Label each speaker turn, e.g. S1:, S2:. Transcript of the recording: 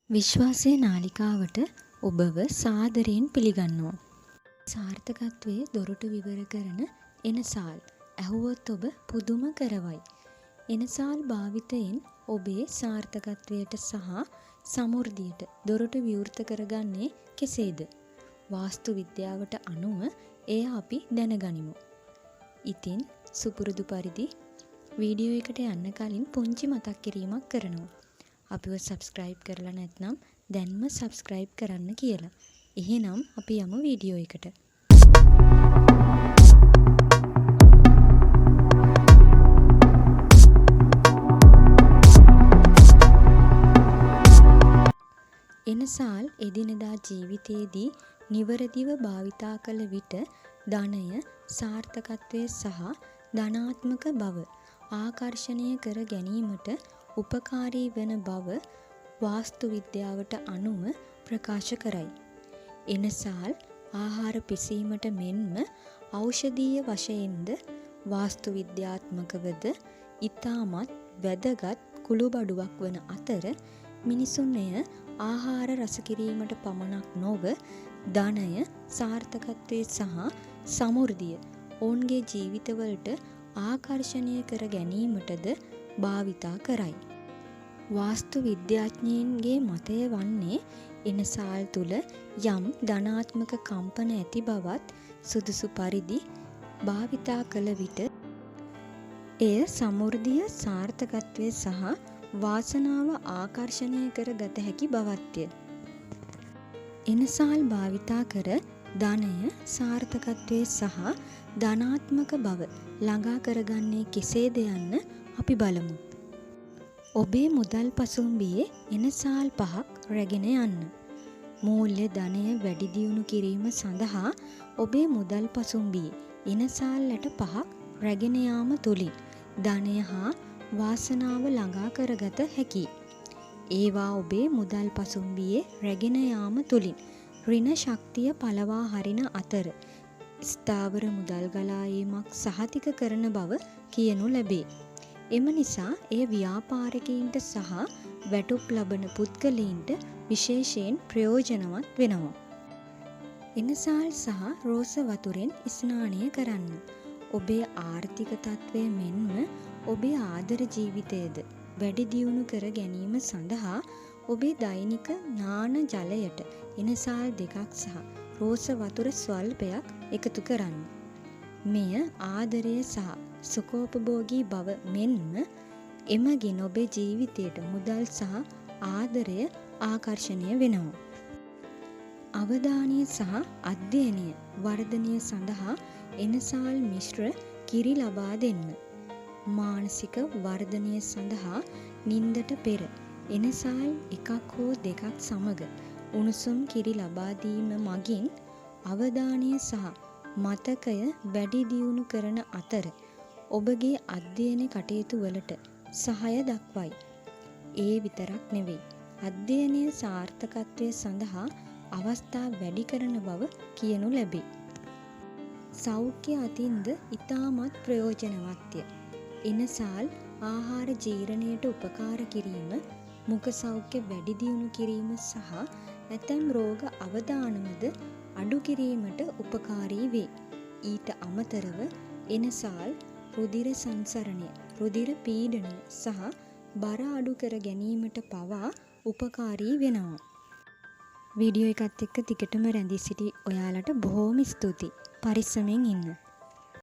S1: විශ්වාසයේ නාලිකාවට ඔබව සාදරයෙන් පිළිගන්නවා. සාර්ථකත්වයේ දොරටු විවර කරන එනසාල් ඇහුවොත් ඔබ පුදුම කරවයි. එනසාල් භාවිතයෙන් ඔබේ සාර්ථකත්වයට සහ සමෘද්ධියට දොරටු විවෘත කරගන්නේ කෙසේද? වාස්තු විද්‍යාවට අනුව එය අපි දැනගනිමු. ඉතින් සුපුරුදු පරිදි වීඩියෝ එකට යන්න කලින් පුංචි මතක් කිරීමක් කරනවා. අපිව සබ්ස්ක්‍රයිබ් කරලා නැත්නම් දැන්ම සබ්ස්ක්‍රයිබ් කරන්න කියලා. එහෙනම් අපි යමු වීඩියෝ එකට. එනසාල් එදිනෙදා ජීවිතයේදී නිවැරදිව භාවිතා කළ විට ධනය, සාර්ථකත්වය සහ ධනාත්මක බව ආකර්ෂණය කර ගැනීමට උපකාරී වන බව වාස්තු විද්‍යාවට අනුව ප්‍රකාශ කරයි. එනසාල් ආහාර පිසීමට මෙන්ම ඖෂධීය වශයෙන්ද වාස්තු විද්‍යාත්මකවද ඉතාමත් වැදගත් කුළුබඩුවක් වන අතර මිනිසුන් එය ආහාර රස කිරීමට පමණක් නොව ධනය, සාර්ථකත්වය සහ සමෘද්ධිය ඔවුන්ගේ ජීවිතවලට ආකර්ෂණය කර ගැනීමටද භාවිතා කරයි. වාස්තු විද්‍යාඥයන්ගේ මතය වන්නේ එනසාල් තුළ යම් ධනාත්මක කම්පන ඇති බවත් සුදුසු පරිදි භාවිතා කළ විට එය සමෘද්ධිය, සාර්ථකත්වය සහ වාසනාව ආකර්ෂණය කර ගත හැකි බවත්ය. එනසාල් භාවිතා කර ධනය, සාර්ථකත්වය සහ ධනාත්මක බව ළඟා කරගන්නේ කෙසේද යන්න අපි බලමු. ඔබේ මුදල් පසුම්බියේ එනසාල් 5ක් රැගෙන යන්න. මූල්‍ය ධනය වැඩි දියුණු කිරීම සඳහා ඔබේ මුදල් පසුම්බියේ එනසාල් ඇට 5ක් රැගෙන යාම තුලින් ධනය හා වාසනාව ළඟා කරගත හැකියි. ඒවා ඔබේ මුදල් පසුම්බියේ රැගෙන යාම තුලින් ඍණ ශක්තිය පළවා හරින අතර ස්ථාවර මුදල් ගලා ඒමක් සහතික කරන බව කියනු ලැබේ. එම නිසා එය ව්‍යාපාරිකයින්ට සහ වැටුප් ලබන පුද්ගලයින්ට විශේෂයෙන් ප්‍රයෝජනවත් වෙනවා. එනසාල් සහ රෝස වතුරෙන් ස්නානය කරන්න. ඔබේ ආර්ථික තත්ත්වය මෙන්ම ඔබේ ආදර ජීවිතයද වැඩි දියුණු කර ගැනීම සඳහා ඔබේ දෛනික නාන ජලයට එනසාල් 2ක් සහ රෝස වතුර ස්වල්පයක් එකතු කරන්න. මෙය ආදරය සහ සුඛෝපභෝගී බව මෙන්ම එමගින් ඔබේ ජීවිතයට මුදල් සහ ආදරය ආකර්ෂණය වෙනවා. අවධානය සහ අධ්‍යයනය වර්ධනය සඳහා එනසාල් මිශ්‍ර කිරි ලබා දෙන්න. මානසික වර්ධනය සඳහා නින්දට පෙර එනසාල් 1ක් හෝ 2ක් සමග උණුසුම් කිරි ලබා දීම මගින් අවධානය සහ මතකය වැඩි දියුණු කරන අතර ඔබගේ අධ්‍යයන කටයුතු වලට සහාය දක්වයි. ඒ විතරක් නෙවෙයි. අධ්‍යයනයේ සාර්ථකත්වය සඳහා අවස්ථා වැඩි කරන බව කියනු ලැබේ. සෞඛ්‍ය අතින්ද ඉතාමත් ප්‍රයෝජනවත්ය. එනසාල් ආහාර ජීර්ණයට උපකාර කිරීම, මුඛ සෞඛ්‍ය වැඩි දියුණු කිරීම සහ ඇතැම් රෝග අවදානමද අඩු කිරීමට උපකාරී වේ. ඊට අමතරව එනසාල් රුධිර සංසරණය, රුධිර පීඩනය සහ බර අඩු කර ගැනීමට පවා උපකාරී වෙනවා. වීඩියෝ එකත් එක්ක දිගටම රැඳී සිටි ඔයාලට බොහෝම ස්තුතියි. පරිස්සමෙන් ඉන්න.